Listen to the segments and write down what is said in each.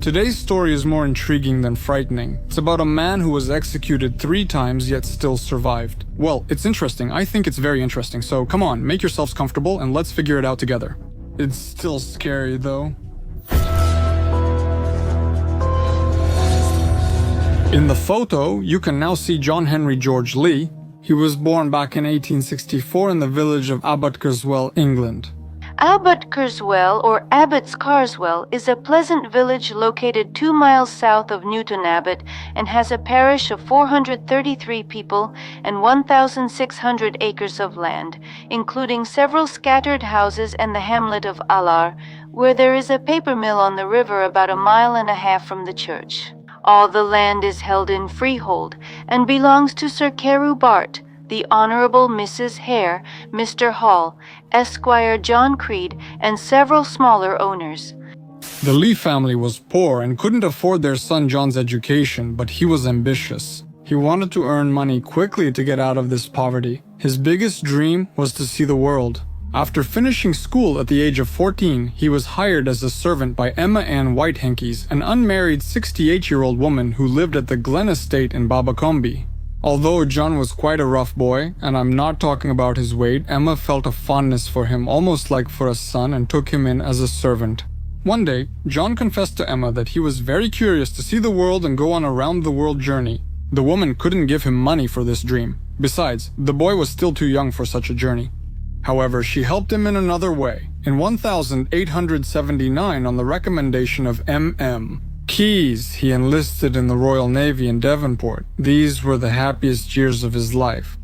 Today's story is more intriguing than frightening. It's about a man who was executed 3 times yet still survived. Well, it's interesting. I think it's very interesting. So come on, make yourselves comfortable and let's figure it out together. It's still scary though. In the photo, you can now see John Henry George Lee. He was born back in 1864 in the village of Abbot Carswell, England. Abbot Carswell, or Abbots Carswell, is a pleasant village located 2 miles south of Newton Abbot and has a parish of 433 people and 1,600 acres of land, including several scattered houses and the hamlet of Allar, where there is a paper mill on the river about 1.5 miles from the church. All the land is held in freehold and belongs to Sir Carew Bart, the Honorable Mrs. Hare, Mr. Hall, Esquire John Creed, and several smaller owners. The Lee family was poor and couldn't afford their son John's education, but he was ambitious. He wanted to earn money quickly to get out of this poverty. His biggest dream was to see the world. After finishing school at the age of 14, he was hired as a servant by Emma Ann Whitehankies, an unmarried 68-year-old woman who lived at the Glen Estate in Babacombe. Although John was quite a rough boy, and I'm not talking about his weight, Emma felt a fondness for him, almost like for a son, and took him in as a servant. One day, John confessed to Emma that he was very curious to see the world and go on a round-the-world journey. The woman couldn't give him money for this dream. Besides, the boy was still too young for such a journey. However, she helped him in another way. In 1879, on the recommendation of M.M. Keyes, he enlisted in the Royal Navy in Devonport. These were the happiest years of his life.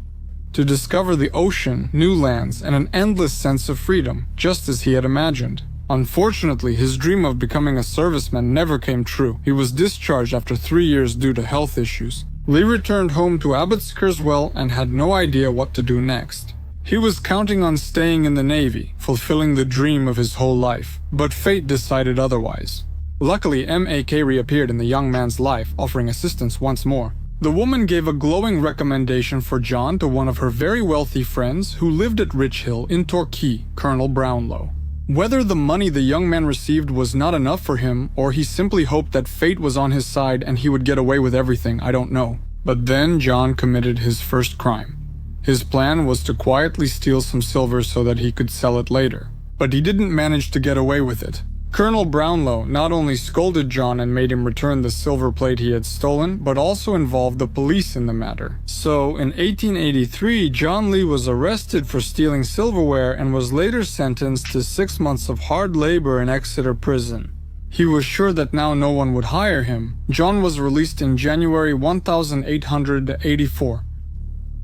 To discover the ocean, new lands, and an endless sense of freedom, just as he had imagined. Unfortunately, his dream of becoming a serviceman never came true. He was discharged after 3 years due to health issues. Lee returned home to Abbots Carswell and had no idea what to do next. He was counting on staying in the Navy, fulfilling the dream of his whole life, but fate decided otherwise. Luckily, M.A.K. reappeared in the young man's life, offering assistance once more. The woman gave a glowing recommendation for John to one of her very wealthy friends who lived at Rich Hill in Torquay, Colonel Brownlow. Whether the money the young man received was not enough for him, or he simply hoped that fate was on his side and he would get away with everything, I don't know. But then John committed his first crime. His plan was to quietly steal some silver so that he could sell it later. But he didn't manage to get away with it. Colonel Brownlow not only scolded John and made him return the silver plate he had stolen, but also involved the police in the matter. So, in 1883, John Lee was arrested for stealing silverware and was later sentenced to 6 months of hard labor in Exeter Prison. He was sure that now no one would hire him. John was released in January 1884.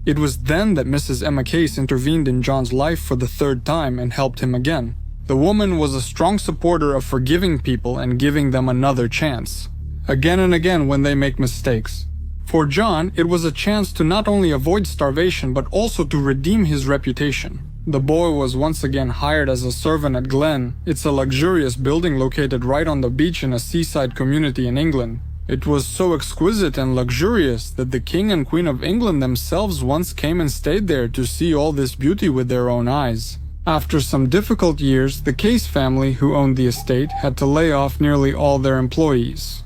It was then that Mrs. Emma Case intervened in John's life for the 3rd time and helped him again. The woman was a strong supporter of forgiving people and giving them another chance, again and again when they make mistakes. For John, it was a chance to not only avoid starvation but also to redeem his reputation. The boy was once again hired as a servant at Glen. It's a luxurious building located right on the beach in a seaside community in England. It was so exquisite and luxurious that the King and Queen of England themselves once came and stayed there to see all this beauty with their own eyes. After some difficult years, the Case family, who owned the estate, had to lay off nearly all their employees.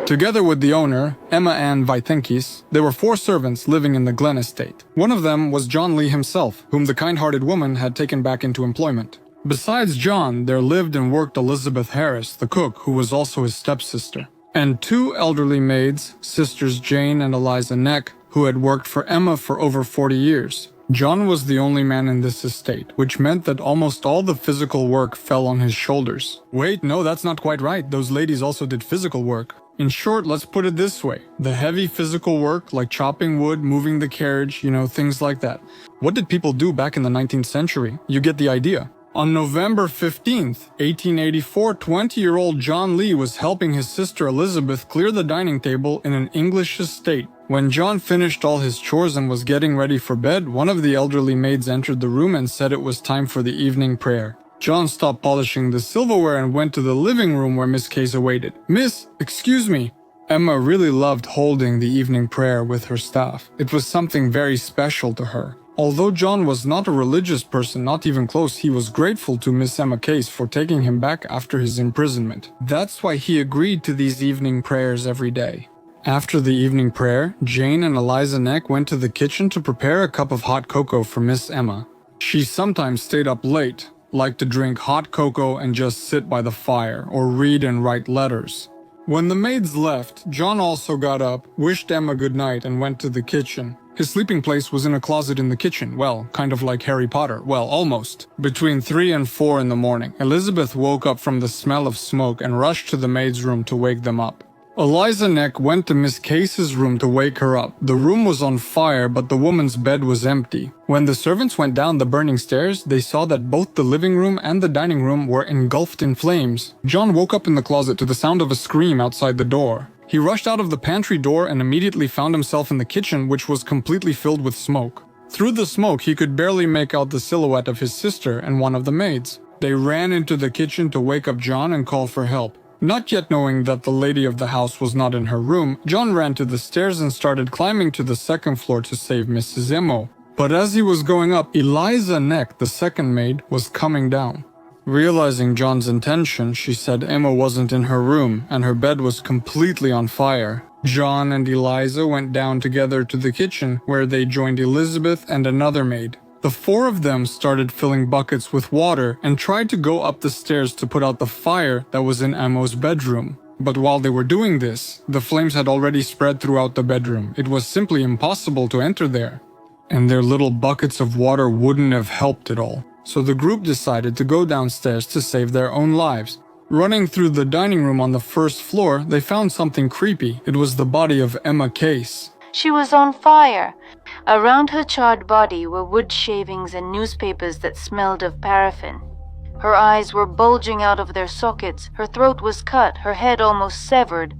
Together with the owner, Emma Ann Whitehankies, there were 4 servants living in the Glen estate. One of them was John Lee himself, whom the kind-hearted woman had taken back into employment. Besides John, there lived and worked Elizabeth Harris, the cook, who was also his stepsister, and 2 elderly maids, sisters Jane and Eliza Neck, who had worked for Emma for over 40 years. John was the only man in this estate, which meant that almost all the physical work fell on his shoulders. Wait, no, that's not quite right. Those ladies also did physical work. In short, let's put it this way. The heavy physical work, like chopping wood, moving the carriage, things like that. What did people do back in the 19th century? You get the idea. On November 15th, 1884, 20-year-old John Lee was helping his sister Elizabeth clear the dining table in an English estate. When John finished all his chores and was getting ready for bed, one of the elderly maids entered the room and said it was time for the evening prayer. John stopped polishing the silverware and went to the living room where Miss Case awaited. "Miss, excuse me." Emma really loved holding the evening prayer with her staff. It was something very special to her. Although John was not a religious person, not even close, he was grateful to Miss Emma Case for taking him back after his imprisonment. That's why he agreed to these evening prayers every day. After the evening prayer, Jane and Eliza Neck went to the kitchen to prepare a cup of hot cocoa for Miss Emma. She sometimes stayed up late, liked to drink hot cocoa and just sit by the fire or read and write letters. When the maids left, John also got up, wished Emma good night, and went to the kitchen. His sleeping place was in a closet in the kitchen, well, kind of like Harry Potter, well, almost. Between 3 and 4 in the morning, Elizabeth woke up from the smell of smoke and rushed to the maid's room to wake them up. Eliza Neck went to Miss Case's room to wake her up. The room was on fire, but the woman's bed was empty. When the servants went down the burning stairs, they saw that both the living room and the dining room were engulfed in flames. John woke up in the closet to the sound of a scream outside the door. He rushed out of the pantry door and immediately found himself in the kitchen, which was completely filled with smoke. Through the smoke, he could barely make out the silhouette of his sister and one of the maids. They ran into the kitchen to wake up John and call for help. Not yet knowing that the lady of the house was not in her room, John ran to the stairs and started climbing to the second floor to save Mrs. Emo. But as he was going up, Eliza Neck, the second maid, was coming down. Realizing John's intention, she said Emma wasn't in her room and her bed was completely on fire. John and Eliza went down together to the kitchen, where they joined Elizabeth and another maid. The four of them started filling buckets with water and tried to go up the stairs to put out the fire that was in Emma's bedroom. But while they were doing this, the flames had already spread throughout the bedroom. It was simply impossible to enter there. And their little buckets of water wouldn't have helped at all. So the group decided to go downstairs to save their own lives. Running through the dining room on the first floor, they found something creepy. It was the body of Emma Case. She was on fire. Around her charred body were wood shavings and newspapers that smelled of paraffin. Her eyes were bulging out of their sockets, her throat was cut, her head almost severed.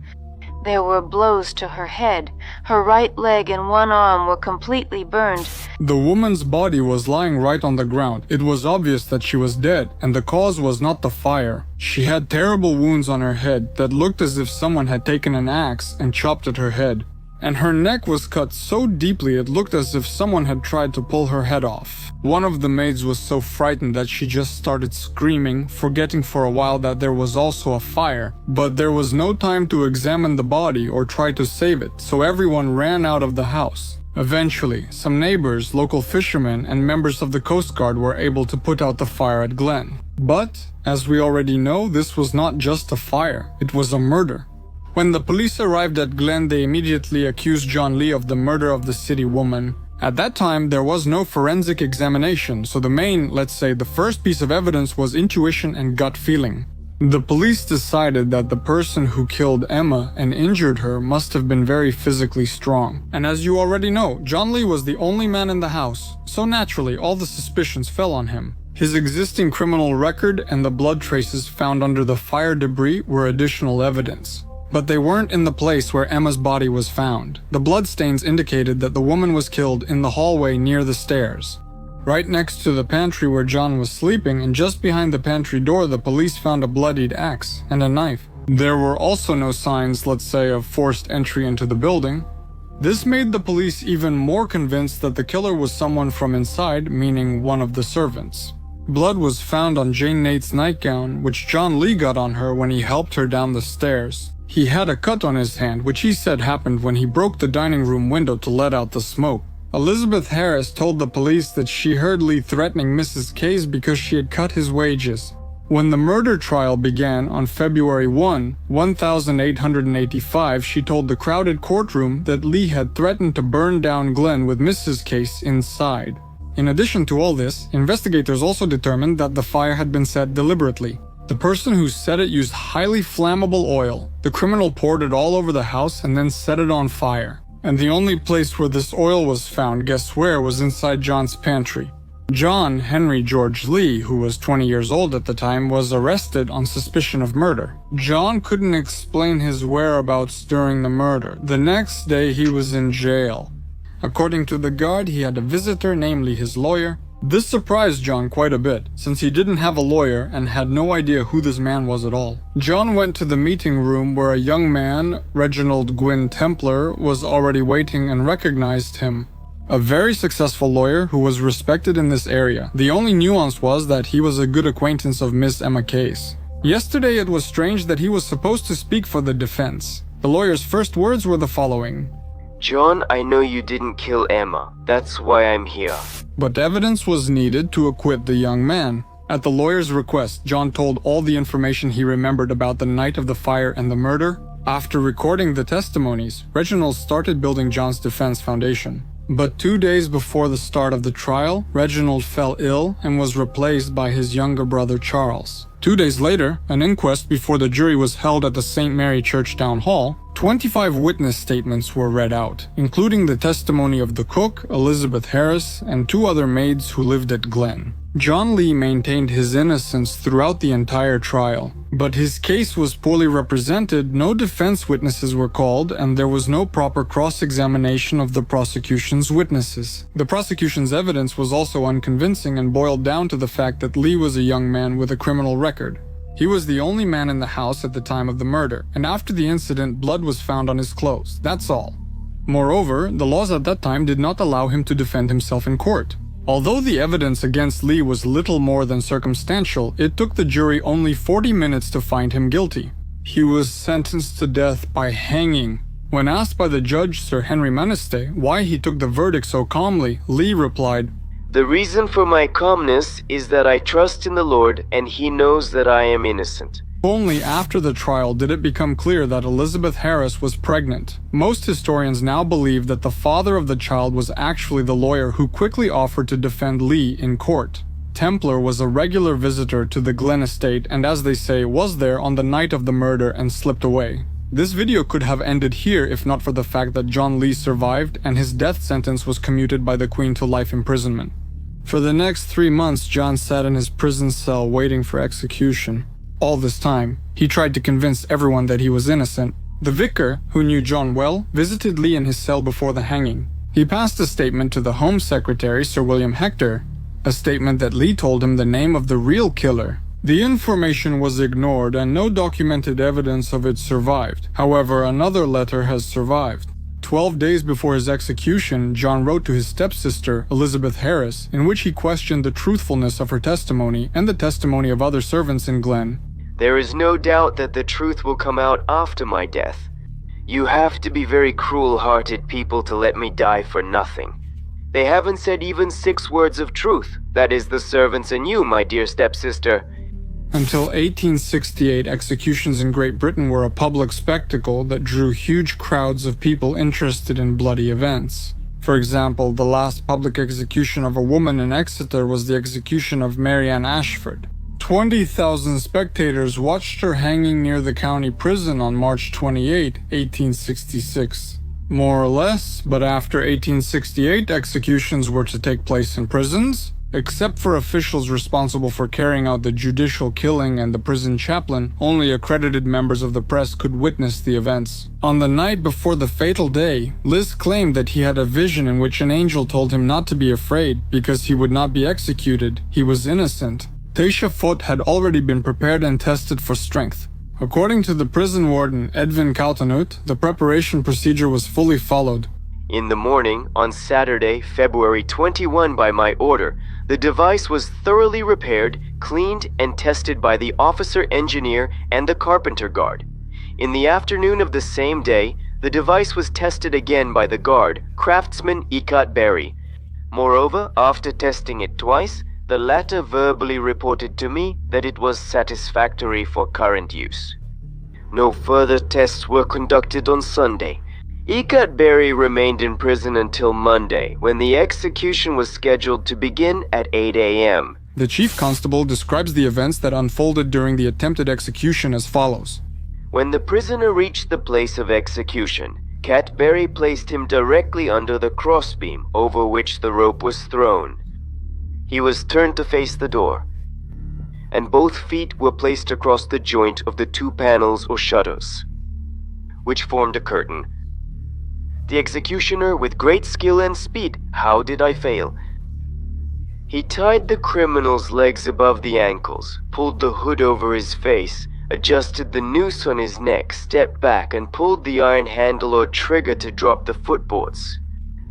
There were blows to her head. Her right leg and one arm were completely burned. The woman's body was lying right on the ground. It was obvious that she was dead, and the cause was not the fire. She had terrible wounds on her head that looked as if someone had taken an axe and chopped at her head. And her neck was cut so deeply it looked as if someone had tried to pull her head off. One of the maids was so frightened that she just started screaming, forgetting for a while that there was also a fire. But there was no time to examine the body or try to save it, so everyone ran out of the house. Eventually, some neighbors, local fishermen, and members of the Coast Guard were able to put out the fire at Glen. But, as we already know, this was not just a fire, it was a murder. When the police arrived at Glen, they immediately accused John Lee of the murder of the city woman. At that time, there was no forensic examination, so the main, let's say, the first piece of evidence was intuition and gut feeling. The police decided that the person who killed Emma and injured her must have been very physically strong. And as you already know, John Lee was the only man in the house, so naturally all the suspicions fell on him. His existing criminal record and the blood traces found under the fire debris were additional evidence. But they weren't in the place where Emma's body was found. The bloodstains indicated that the woman was killed in the hallway near the stairs. Right next to the pantry where John was sleeping, and just behind the pantry door, the police found a bloodied axe and a knife. There were also no signs, let's say, of forced entry into the building. This made the police even more convinced that the killer was someone from inside, meaning one of the servants. Blood was found on Jane Nate's nightgown, which John Lee got on her when he helped her down the stairs. He had a cut on his hand, which he said happened when he broke the dining room window to let out the smoke. Elizabeth Harris told the police that she heard Lee threatening Mrs. Case because she had cut his wages. When the murder trial began on February 1, 1885, she told the crowded courtroom that Lee had threatened to burn down Glen with Mrs. Case inside. In addition to all this, investigators also determined that the fire had been set deliberately. The person who set it used highly flammable oil. The criminal poured it all over the house and then set it on fire. And the only place where this oil was found, guess where, was inside John's pantry. John Henry George Lee, who was 20 years old at the time, was arrested on suspicion of murder. John couldn't explain his whereabouts during the murder. The next day he was in jail. According to the guard, he had a visitor, namely his lawyer. This surprised John quite a bit, since he didn't have a lawyer and had no idea who this man was at all. John went to the meeting room where a young man, Reginald Gwynn Templar, was already waiting and recognized him. a very successful lawyer who was respected in this area. The only nuance was that he was a good acquaintance of Miss Emma Case. Yesterday it was strange that he was supposed to speak for the defense. The lawyer's first words were the following: John, I know you didn't kill Emma. That's why I'm here. But evidence was needed to acquit the young man. At the lawyer's request, John told all the information he remembered about the night of the fire and the murder. After recording the testimonies, Reginald started building John's defense foundation. But 2 days before the start of the trial, Reginald fell ill and was replaced by his younger brother Charles. 2 days later, an inquest before the jury was held at the St. Mary Church Town Hall. 25 witness statements were read out, including the testimony of the cook, Elizabeth Harris, and 2 other maids who lived at Glen. John Lee maintained his innocence throughout the entire trial, but his case was poorly represented, no defense witnesses were called, and there was no proper cross-examination of the prosecution's witnesses. The prosecution's evidence was also unconvincing and boiled down to the fact that Lee was a young man with a criminal record. He was the only man in the house at the time of the murder, and after the incident, blood was found on his clothes, that's all. Moreover, the laws at that time did not allow him to defend himself in court. Although the evidence against Lee was little more than circumstantial, it took the jury only 40 minutes to find him guilty. He was sentenced to death by hanging. When asked by the judge, Sir Henry Manistee, why he took the verdict so calmly, Lee replied, The reason for my calmness is that I trust in the Lord and He knows that I am innocent. Only after the trial did it become clear that Elizabeth Harris was pregnant. Most historians now believe that the father of the child was actually the lawyer who quickly offered to defend Lee in court. Templar was a regular visitor to the Glen estate and, as they say, was there on the night of the murder and slipped away. This video could have ended here if not for the fact that John Lee survived and his death sentence was commuted by the Queen to life imprisonment. For the next 3 months, John sat in his prison cell waiting for execution. All this time, he tried to convince everyone that he was innocent. The vicar, who knew John well, visited Lee in his cell before the hanging. He passed a statement to the Home Secretary, Sir William Hector, a statement that Lee told him the name of the real killer. The information was ignored and no documented evidence of it survived. However, another letter has survived. 12 days before his execution, John wrote to his stepsister, Elizabeth Harris, in which he questioned the truthfulness of her testimony and the testimony of other servants in Glen. There is no doubt that the truth will come out after my death. You have to be very cruel-hearted people to let me die for nothing. They haven't said even 6 words of truth. That is the servants and you, my dear stepsister. Until 1868, executions in Great Britain were a public spectacle that drew huge crowds of people interested in bloody events. For example, the last public execution of a woman in Exeter was the execution of Mary Ann Ashford. 20,000 spectators watched her hanging near the county prison on March 28, 1866. More or less, but after 1868, executions were to take place in prisons. Except for officials responsible for carrying out the judicial killing and the prison chaplain, only accredited members of the press could witness the events. On the night before the fatal day, Liz claimed that he had a vision in which an angel told him not to be afraid because he would not be executed. He was innocent. Taisha Foot had already been prepared and tested for strength. According to the prison warden, Edwin Kaltenhout, the preparation procedure was fully followed. In the morning, on Saturday, February 21 by my order, the device was thoroughly repaired, cleaned, and tested by the officer engineer and the carpenter guard. In the afternoon of the same day, the device was tested again by the guard, craftsman Ikat Berry. Moreover, after testing it twice, the latter verbally reported to me that it was satisfactory for current use. No further tests were conducted on Sunday. Ikat Berry remained in prison until Monday, when the execution was scheduled to begin at 8 a.m. The chief constable describes the events that unfolded during the attempted execution as follows. When the prisoner reached the place of execution, Kat Berry placed him directly under the crossbeam over which the rope was thrown. He was turned to face the door, and both feet were placed across the joint of the 2 panels or shutters, which formed a curtain. The executioner, with great skill and speed, how did I fail? He tied the criminal's legs above the ankles, pulled the hood over his face, adjusted the noose on his neck, stepped back, and pulled the iron handle or trigger to drop the footboards.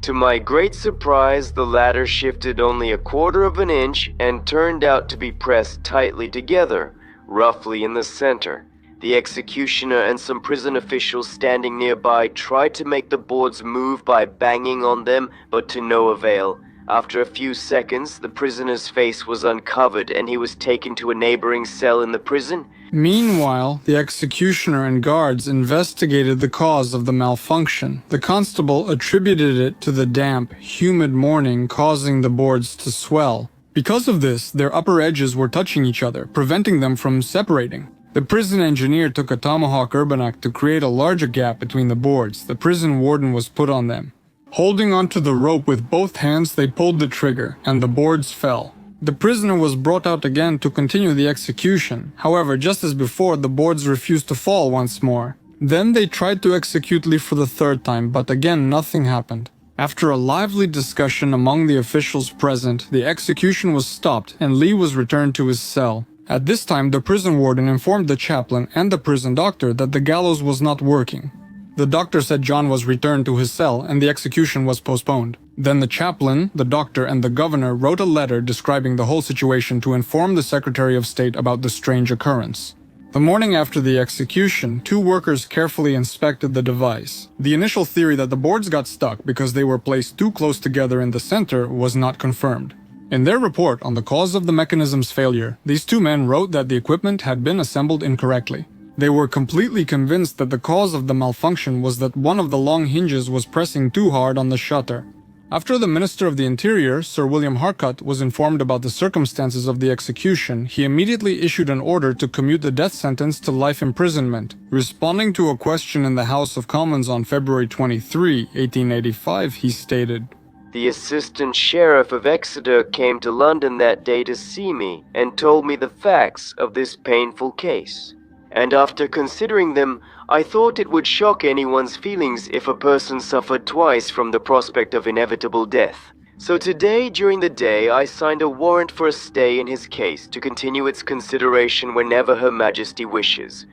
To my great surprise, the ladder shifted only a quarter of an inch and turned out to be pressed tightly together, roughly in the center. The executioner and some prison officials standing nearby tried to make the boards move by banging on them, but to no avail. After a few seconds, the prisoner's face was uncovered and he was taken to a neighboring cell in the prison. Meanwhile, the executioner and guards investigated the cause of the malfunction. The constable attributed it to the damp, humid morning causing the boards to swell. Because of this, their upper edges were touching each other, preventing them from separating. The prison engineer took a tomahawk urbanak to create a larger gap between the boards. The prison warden was put on them. Holding onto the rope with both hands, they pulled the trigger, and the boards fell. The prisoner was brought out again to continue the execution. However, just as before, the boards refused to fall once more. Then they tried to execute Lee for the third time, but again nothing happened. After a lively discussion among the officials present, the execution was stopped and Lee was returned to his cell. At this time, the prison warden informed the chaplain and the prison doctor that the gallows was not working. The doctor said John was returned to his cell and the execution was postponed. Then the chaplain, the doctor, and the governor wrote a letter describing the whole situation to inform the Secretary of State about the strange occurrence. The morning after the execution, 2 workers carefully inspected the device. The initial theory that the boards got stuck because they were placed too close together in the center was not confirmed. In their report on the cause of the mechanism's failure, these 2 men wrote that the equipment had been assembled incorrectly. They were completely convinced that the cause of the malfunction was that one of the long hinges was pressing too hard on the shutter. After the Minister of the Interior, Sir William Harcourt, was informed about the circumstances of the execution, he immediately issued an order to commute the death sentence to life imprisonment. Responding to a question in the House of Commons on February 23, 1885, he stated, The Assistant Sheriff of Exeter came to London that day to see me and told me the facts of this painful case. And after considering them, I thought it would shock anyone's feelings if a person suffered twice from the prospect of inevitable death. So today, during the day, I signed a warrant for a stay in his case to continue its consideration whenever Her Majesty wishes.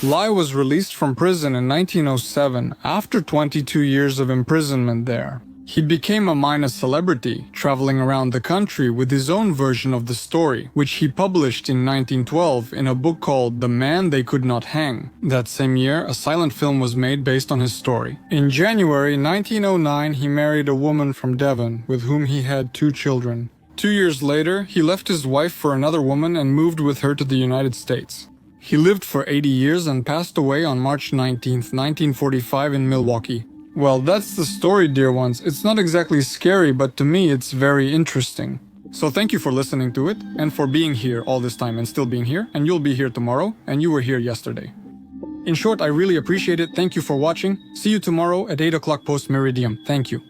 Lai was released from prison in 1907 after 22 years of imprisonment there. He became a minor celebrity, traveling around the country with his own version of the story, which he published in 1912 in a book called The Man They Could Not Hang. That same year, a silent film was made based on his story. In January 1909, he married a woman from Devon, with whom he had 2 children. 2 years later, he left his wife for another woman and moved with her to the United States. He lived for 80 years and passed away on March 19, 1945 in Milwaukee. Well, that's the story, dear ones. It's not exactly scary, but to me it's very interesting. So thank you for listening to it, and for being here all this time and still being here, and you'll be here tomorrow, and you were here yesterday. In short, I really appreciate it. Thank you for watching. See you tomorrow at 8 o'clock post-meridium. Thank you.